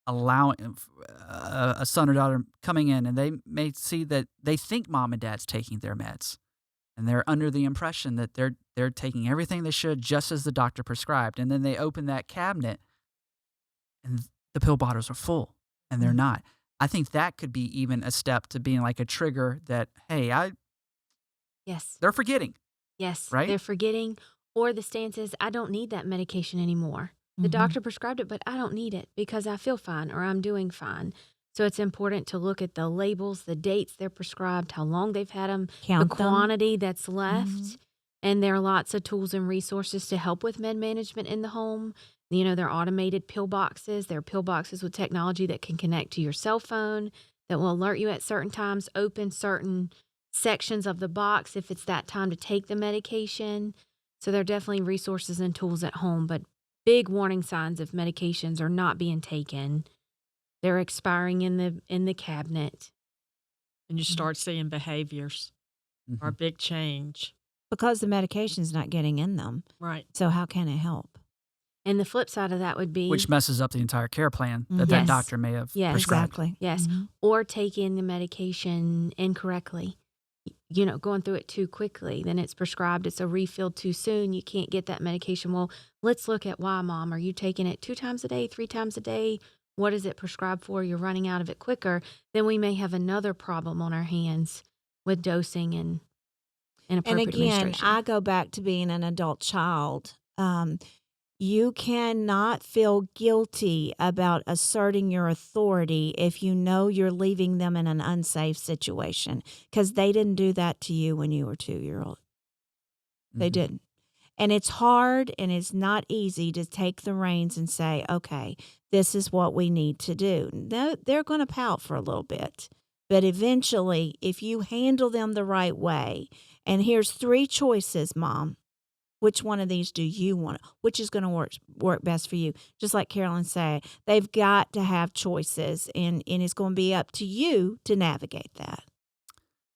allowing a son or daughter coming in, and they may see that they think mom and dad's taking their meds, and they're under the impression that they're taking everything they should just as the doctor prescribed, and then they open that cabinet, and the pill bottles are full, and they're not. I think that could be even a step to being like a trigger that, hey, Yes. they're forgetting. Yes. Right? They're forgetting, or the stance is, I don't need that medication anymore. The doctor prescribed it, but I don't need it because I feel fine or I'm doing fine. So it's important to look at the labels, the dates they're prescribed, how long they've had them, Count the them. quantity that's left. And there are lots of tools and resources to help with med management in the home. You know, there are automated pill boxes. There are pill boxes with technology that can connect to your cell phone that will alert you at certain times, open certain sections of the box if it's that time to take the medication. So there are definitely resources and tools at home, but big warning signs if medications are not being taken. They're expiring in the cabinet. And you start seeing behaviors or a big change. Because the medication's not getting in them. Right. So how can it help? And the flip side of that would be... Which messes up the entire care plan that Yes. doctor may have Yes. prescribed. Exactly. Yes. Or taking the medication incorrectly. You know, going through it too quickly. Then it's prescribed, it's a refill too soon. You can't get that medication. Well, let's look at why, Mom. Are you taking it 2 times a day, 3 times a day? What is it prescribed for? You're running out of it quicker. Then we may have another problem on our hands with dosing and inappropriate And again, administration. I go back to being an adult child. You cannot feel guilty about asserting your authority if you know you're leaving them in an unsafe situation because they didn't do that to you when you were 2-year-old. They didn't. And it's hard and it's not easy to take the reins and say, okay, this is what we need to do. They're going to pout for a little bit. But eventually, if you handle them the right way, and here's 3 choices, Mom. Which one of these do you want? Which is going to work best for you? Just like Carolyn said, they've got to have choices, and it's going to be up to you to navigate that.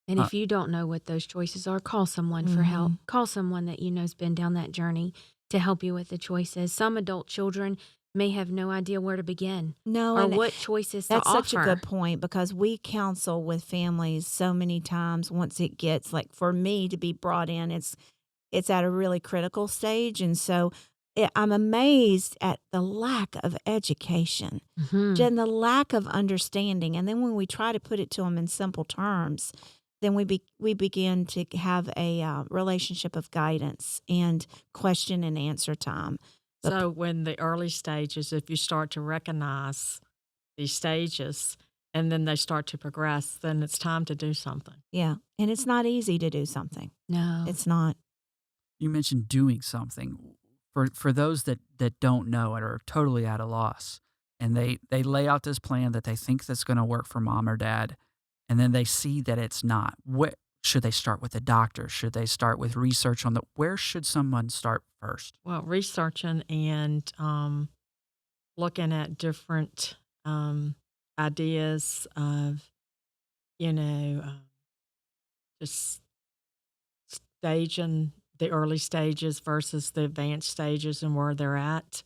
And if you don't know what those choices are, call someone for help. Call someone that you know's been down that journey to help you with the choices. Some adult children may have no idea where to begin or what choices to offer. That's such a good point because we counsel with families so many times once it gets, like for me to be brought in, it's at a really critical stage. And so I'm amazed at the lack of education and the lack of understanding. And then when we try to put it to them in simple terms, then we begin to have a relationship of guidance and question and answer time. But So when the early stages, if you start to recognize these stages and then they start to progress, then it's time to do something. yeah, and it's not easy to do something. No. It's not. You mentioned doing something. For those that don't know and are totally at a loss, and they lay out this plan that they think that's going to work for mom or dad, and then they see that it's not. What should they start with a doctor? Should they start with research on where should someone start first? Well, researching and looking at different ideas of, just staging the early stages versus the advanced stages and where they're at.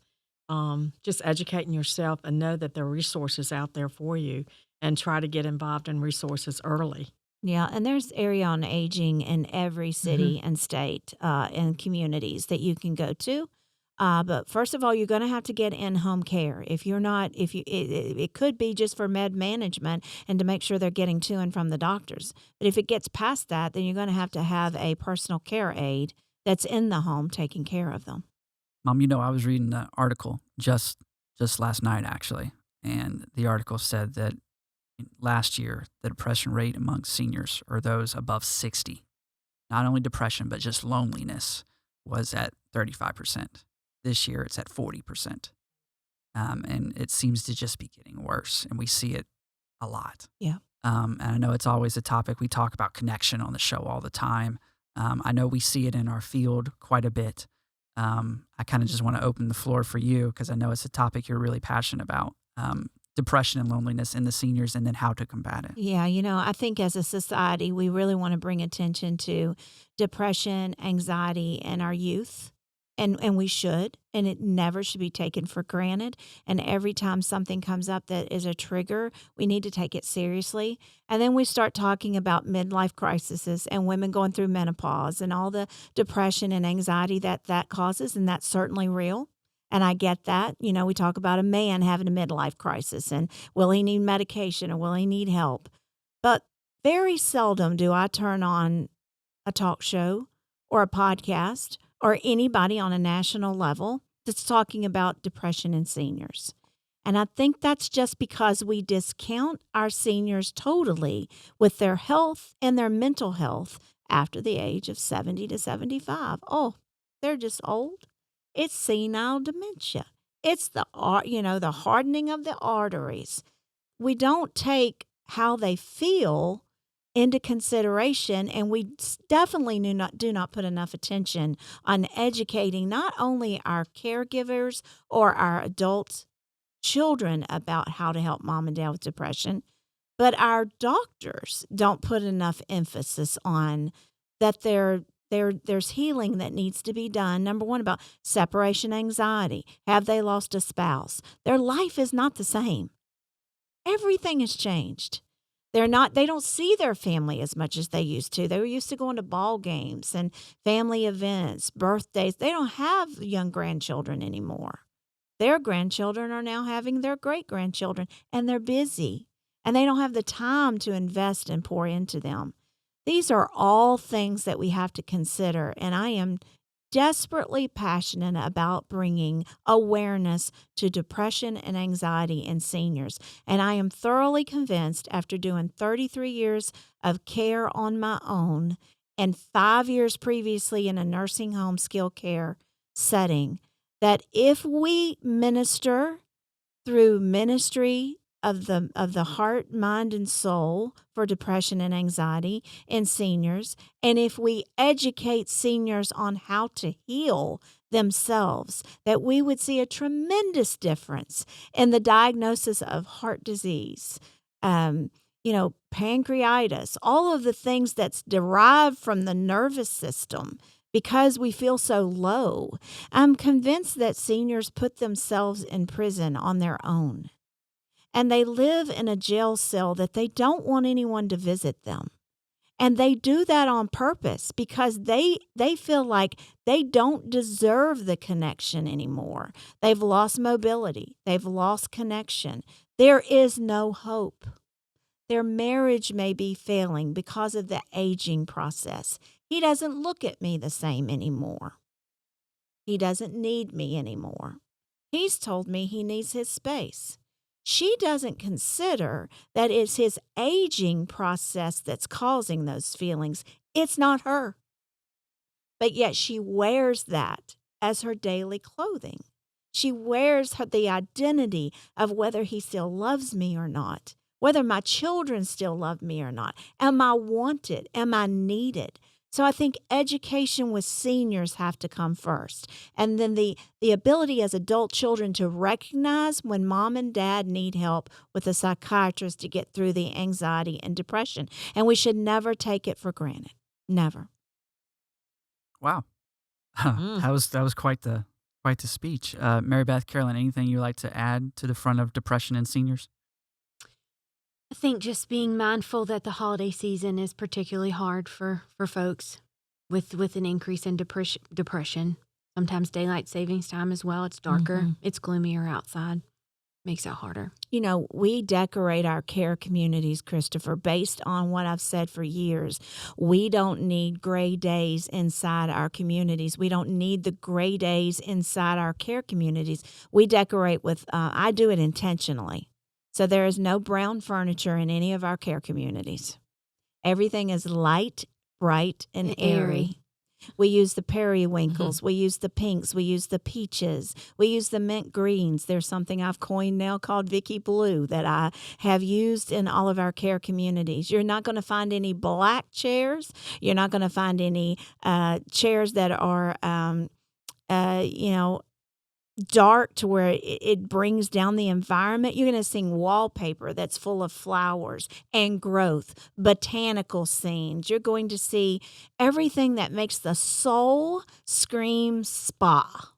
Just educating yourself and know that there are resources out there for you and try to get involved in resources early. Yeah, and there's area on aging in every Mm-hmm. city and state and communities that you can go to. But first of all, you're going to have to get in-home care. If you're not, if you, it could be just for med management and to make sure they're getting to and from the doctors. But if it gets past that, then you're going to have a personal care aide that's in the home taking care of them. Mom, I was reading an article just last night, actually, and the article said that last year, the depression rate among seniors, or those above 60, not only depression, but just loneliness, was at 35%. This year, it's at 40%. And it seems to just be getting worse, and we see it a lot. Yeah. And I know it's always a topic. We talk about connection on the show all the time. I know we see it in our field quite a bit. I kind of just want to open the floor for you because I know it's a topic you're really passionate about. Depression and loneliness in the seniors and then how to combat it. Yeah, I think as a society, we really want to bring attention to depression, anxiety in our youth. And we should, and it never should be taken for granted. And every time something comes up that is a trigger, we need to take it seriously. And then we start talking about midlife crises and women going through menopause and all the depression and anxiety that causes, and that's certainly real. And I get that. We talk about a man having a midlife crisis and will he need medication or will he need help? But very seldom do I turn on a talk show or a podcast or anybody on a national level that's talking about depression in seniors. And I think that's just because we discount our seniors totally with their health and their mental health after the age of 70 to 75. Oh, they're just old. It's senile dementia. It's the hardening of the arteries. We don't take how they feel into consideration, and we definitely do not put enough attention on educating not only our caregivers or our adult children about how to help mom and dad with depression, but our doctors don't put enough emphasis on that there's healing that needs to be done. Number one, about separation anxiety. Have they lost a spouse? Their life is not the same. Everything has changed. They don't see their family as much as they used to. They were used to going to ball games and family events, birthdays. They don't have young grandchildren anymore. Their grandchildren are now having their great-grandchildren, and they're busy, and they don't have the time to invest and pour into them. These are all things that we have to consider, and I am desperately passionate about bringing awareness to depression and anxiety in seniors. And I am thoroughly convinced, after doing 33 years of care on my own and 5 years previously in a nursing home skilled care setting, that if we minister through ministry of the heart, mind, and soul for depression and anxiety in seniors, and if we educate seniors on how to heal themselves, that we would see a tremendous difference in the diagnosis of heart disease, pancreatitis, all of the things that's derived from the nervous system because we feel so low. I'm convinced that seniors put themselves in prison on their own. And they live in a jail cell that they don't want anyone to visit them. And they do that on purpose because they feel like they don't deserve the connection anymore. They've lost mobility. They've lost connection. There is no hope. Their marriage may be failing because of the aging process. He doesn't look at me the same anymore. He doesn't need me anymore. He's told me he needs his space. She doesn't consider that it's his aging process that's causing those feelings. It's not her. But yet she wears that as her daily clothing. She wears the identity of whether he still loves me or not, whether my children still love me or not. Am I wanted? Am I needed? So I think education with seniors have to come first. And then the ability as adult children to recognize when mom and dad need help with a psychiatrist to get through the anxiety and depression. And we should never take it for granted. Never. Wow. That was quite the speech. Mary Beth, Carolyn, anything you'd like to add to the front of depression in seniors? I think just being mindful that the holiday season is particularly hard for folks with an increase in depression. Sometimes daylight savings time as well. It's darker. It's gloomier outside. Makes it harder. You know, we decorate our care communities, Christopher, based on what I've said for years. We don't need gray days inside our communities. We don't need the gray days inside our care communities. We decorate with, I do it intentionally. So there is no brown furniture in any of our care communities. Everything is light, bright, and airy. We use the periwinkles. We use the pinks. We use the peaches. We use the mint greens. There's something I've coined now called Vickie Blue that I have used in all of our care communities. You're not going to find any black chairs. You're not going to find any chairs that are, dark to where it brings down the environment. You're going to see wallpaper that's full of flowers and growth, botanical scenes. You're going to see everything that makes the soul scream spa.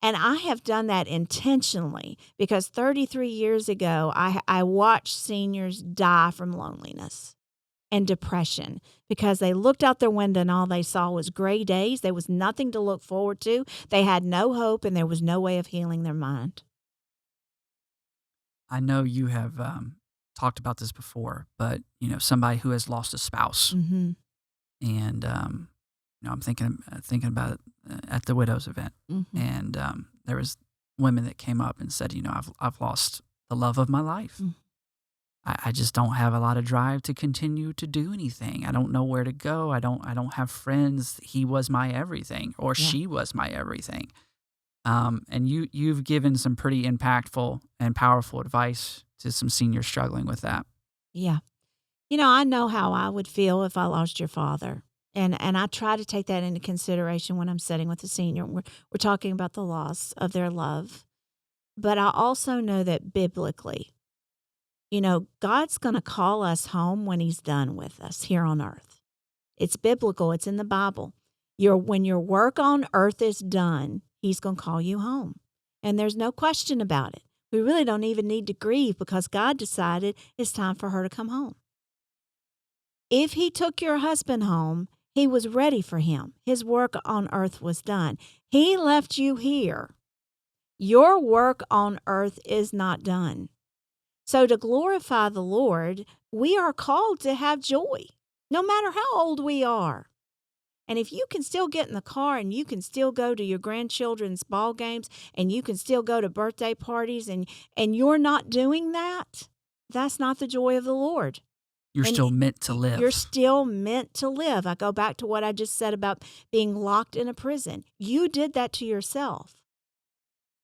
And I have done that intentionally because 33 years ago, I watched seniors die from loneliness and depression because they looked out their window and all they saw was gray days. There was nothing to look forward to. They had no hope and there was no way of healing their mind. I know you have talked about this before, but somebody who has lost a spouse, and I'm thinking about it at the widows event, and there was women that came up and said, I've lost the love of my life. I just don't have a lot of drive to continue to do anything. I don't know where to go. I don't have friends. He was my everything, or she was my everything. And you've given some pretty impactful and powerful advice to some seniors struggling with that. Yeah. I know how I would feel if I lost your father. And I try to take that into consideration when I'm sitting with a senior. We're talking about the loss of their love. But I also know that biblically, God's going to call us home when he's done with us here on earth. It's biblical. It's in the Bible. When your work on earth is done, he's going to call you home. And there's no question about it. We really don't even need to grieve because God decided it's time for her to come home. If he took your husband home, he was ready for him. His work on earth was done. He left you here. Your work on earth is not done. So to glorify the Lord, we are called to have joy, no matter how old we are. And if you can still get in the car and you can still go to your grandchildren's ball games and you can still go to birthday parties and you're not doing that, that's not the joy of the Lord. You're still meant to live. You're still meant to live. I go back to what I just said about being locked in a prison. You did that to yourself.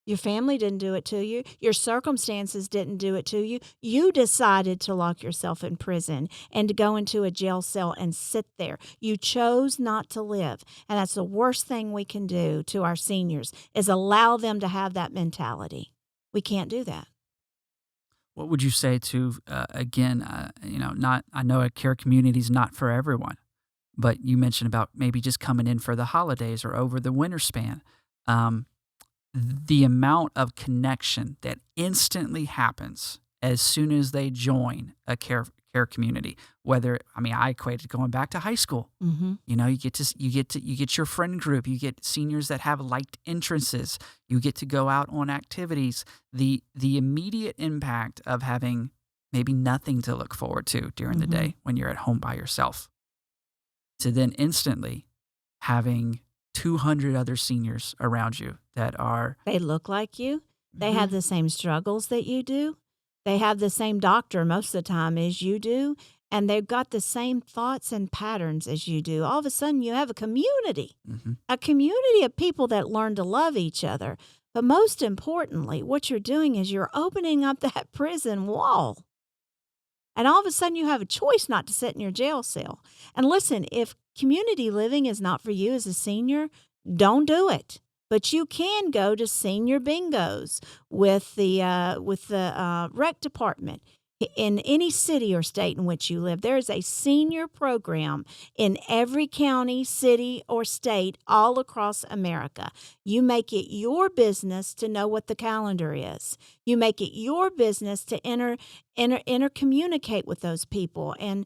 Your family didn't do it to you. Your circumstances didn't do it to you. You decided to lock yourself in prison and to go into a jail cell and sit there. You chose not to live. And that's the worst thing we can do to our seniors is allow them to have that mentality. We can't do that. What would you say to, I know a care community is not for everyone, but you mentioned about maybe just coming in for the holidays or over the winter span. The amount of connection that instantly happens as soon as they join a care community. I equated going back to high school. You get your friend group. You get seniors that have liked interests. You get to go out on activities. The immediate impact of having maybe nothing to look forward to during the day when you're at home by yourself, to then instantly having 200 other seniors around you that are. They look like you. They have the same struggles that you do. They have the same doctor most of the time as you do. And they've got the same thoughts and patterns as you do. All of a sudden, you have a community of people that learn to love each other. But most importantly, what you're doing is you're opening up that prison wall. And all of a sudden, you have a choice not to sit in your jail cell. And listen, if community living is not for you as a senior, don't do it. But you can go to senior bingos with the rec department. In any city or state in which you live, there is a senior program in every county, city, or state all across America. You make it your business to know what the calendar is. You make it your business to intercommunicate with those people and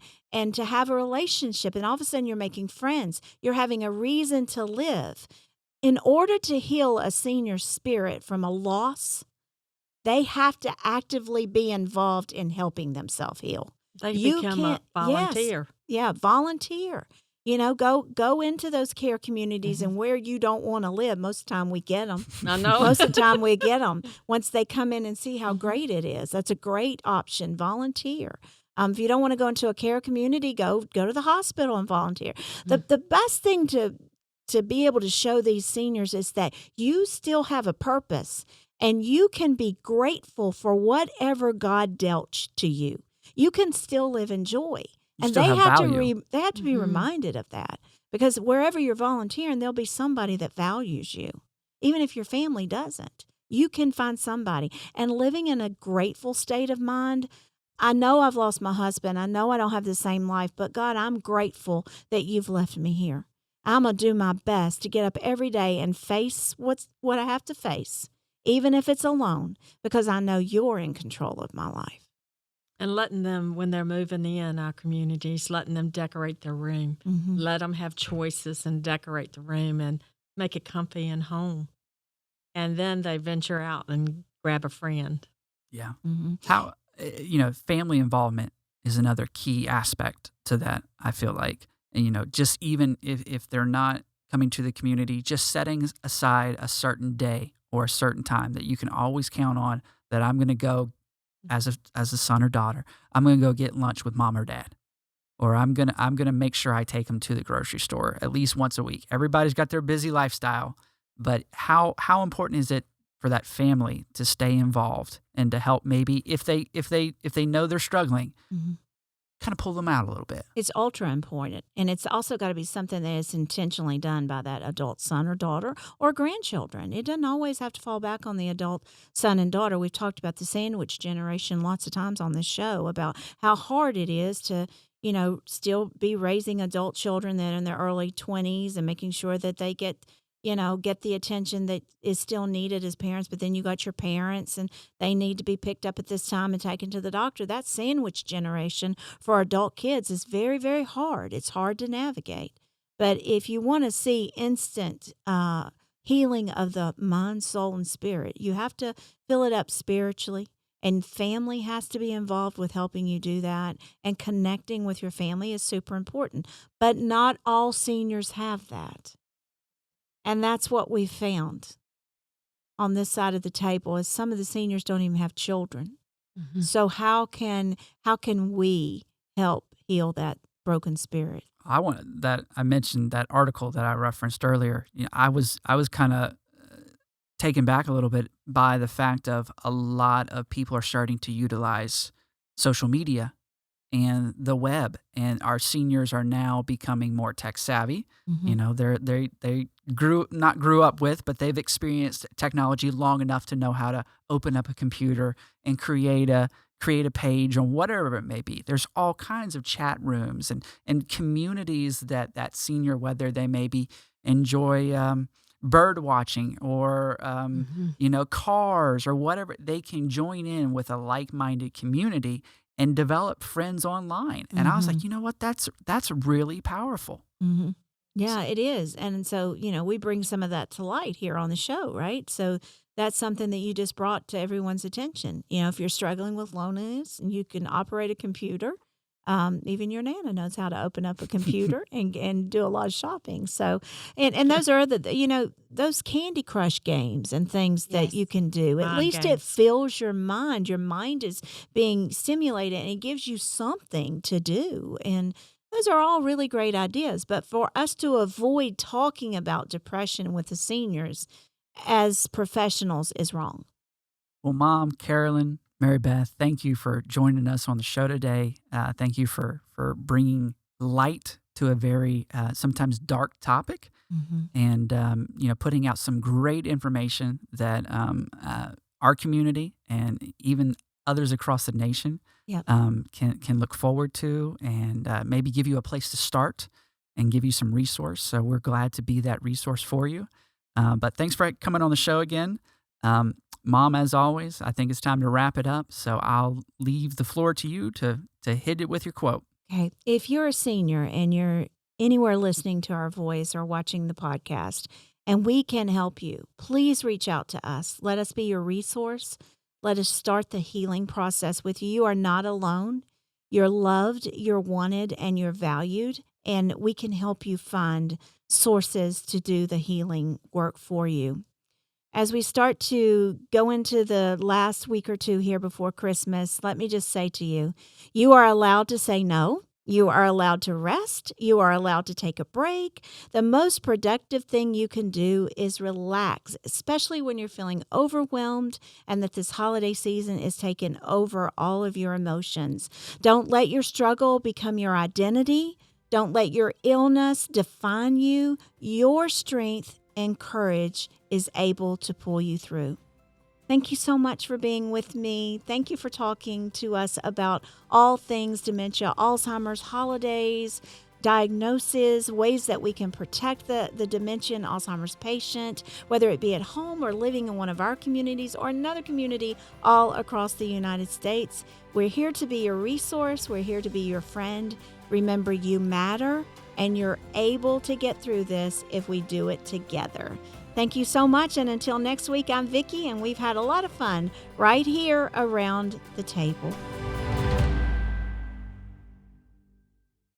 to have a relationship. And all of a sudden, you're making friends. You're having a reason to live. In order to heal a senior's spirit from a loss, they have to actively be involved in helping themselves heal. They become a volunteer. Yes, volunteer. Go into those care communities and where you don't want to live. Most of the time we get them. I know. Most of the time we get them once they come in and see how great it is. That's a great option. Volunteer. If you don't want to go into a care community, go to the hospital and volunteer. The best thing to be able to show these seniors is that you still have a purpose. And you can be grateful for whatever God dealt to you. You can still live in joy. And they have to be reminded of that. Because wherever you're volunteering, there'll be somebody that values you. Even if your family doesn't. You can find somebody. And living in a grateful state of mind, I know I've lost my husband. I know I don't have the same life. But God, I'm grateful that you've left me here. I'm going to do my best to get up every day and face what I have to face. Even if it's alone, because I know you're in control of my life. And letting them, when they're moving in our communities, letting them decorate their room. Let them have choices and decorate the room and make it comfy and home. And then they venture out and grab a friend. Yeah. How, family involvement is another key aspect to that, I feel like. And, just even if they're not coming to the community, just setting aside a certain day or a certain time that you can always count on that I'm going to go as a son or daughter. I'm going to go get lunch with mom or dad, or I'm going to make sure I take them to the grocery store at least once a week. Everybody's got their busy lifestyle, but how important is it for that family to stay involved and to help maybe if they know they're struggling, kind of pull them out a little bit. It's ultra important. And it's also got to be something that is intentionally done by that adult son or daughter or grandchildren. It doesn't always have to fall back on the adult son and daughter. We've talked about the sandwich generation lots of times on this show about how hard it is to, still be raising adult children that are in their early 20s and making sure that they get the attention that is still needed as parents, but then you got your parents and they need to be picked up at this time and taken to the doctor. That sandwich generation for adult kids is very, very hard. It's hard to navigate. But if you want to see instant healing of the mind, soul, and spirit, you have to fill it up spiritually. And family has to be involved with helping you do that. And connecting with your family is super important. But not all seniors have that. And that's what we found on this side of the table is some of the seniors don't even have children. So how can we help heal that broken spirit? I mentioned that article that I referenced earlier. I was kind of taken back a little bit by the fact of a lot of people are starting to utilize social media and the web, and our seniors are now becoming more tech savvy. They grew up with, but they've experienced technology long enough to know how to open up a computer and create a page on whatever it may be. There's all kinds of chat rooms and communities that senior, whether they maybe enjoy bird watching or cars or whatever, they can join in with a like-minded community and develop friends online. And I was like, you know what? That's really powerful. Yeah, it is. And so, we bring some of that to light here on the show, right? So that's something that you just brought to everyone's attention. If you're struggling with loneliness and you can operate a computer, even your Nana knows how to open up a computer and do a lot of shopping. So, and those are those Candy Crush games and things that you can do. At Mind least it games. fills your mind. Your mind is being stimulated and it gives you something to do. And those are all really great ideas. But for us to avoid talking about depression with the seniors as professionals is wrong. Well, Mom, Carolyn, Mary Beth, thank you for joining us on the show today. Thank you for bringing light to a very sometimes dark topic, and putting out some great information that our community and even others across the nation Yep. Can look forward to, and maybe give you a place to start and give you some resource. So we're glad to be that resource for you. But thanks for coming on the show again. Mom, as always, I think it's time to wrap it up. So I'll leave the floor to you to hit it with your quote. Okay. If you're a senior and you're anywhere listening to our voice or watching the podcast and we can help you, please reach out to us. Let us be your resource. Let us start the healing process with you. You are not alone. You're loved, you're wanted, and you're valued. And we can help you find sources to do the healing work for you. As we start to go into the last week or two here before Christmas, let me just say to you, you are allowed to say no. You are allowed to rest. You are allowed to take a break. The most productive thing you can do is relax, especially when you're feeling overwhelmed and that this holiday season is taking over all of your emotions. Don't let your struggle become your identity. Don't let your illness define you. Your strength and courage is able to pull you through. Thank you so much for being with me. Thank you for talking to us about all things dementia, Alzheimer's, holidays, diagnosis, ways that we can protect the dementia and Alzheimer's patient, whether it be at home or living in one of our communities or another community all across the United States. We're here to be your resource. We're here to be your friend. Remember, you matter, and you're able to get through this if we do it together. Thank you so much, and until next week, I'm Vickie, and we've had a lot of fun right here around the table.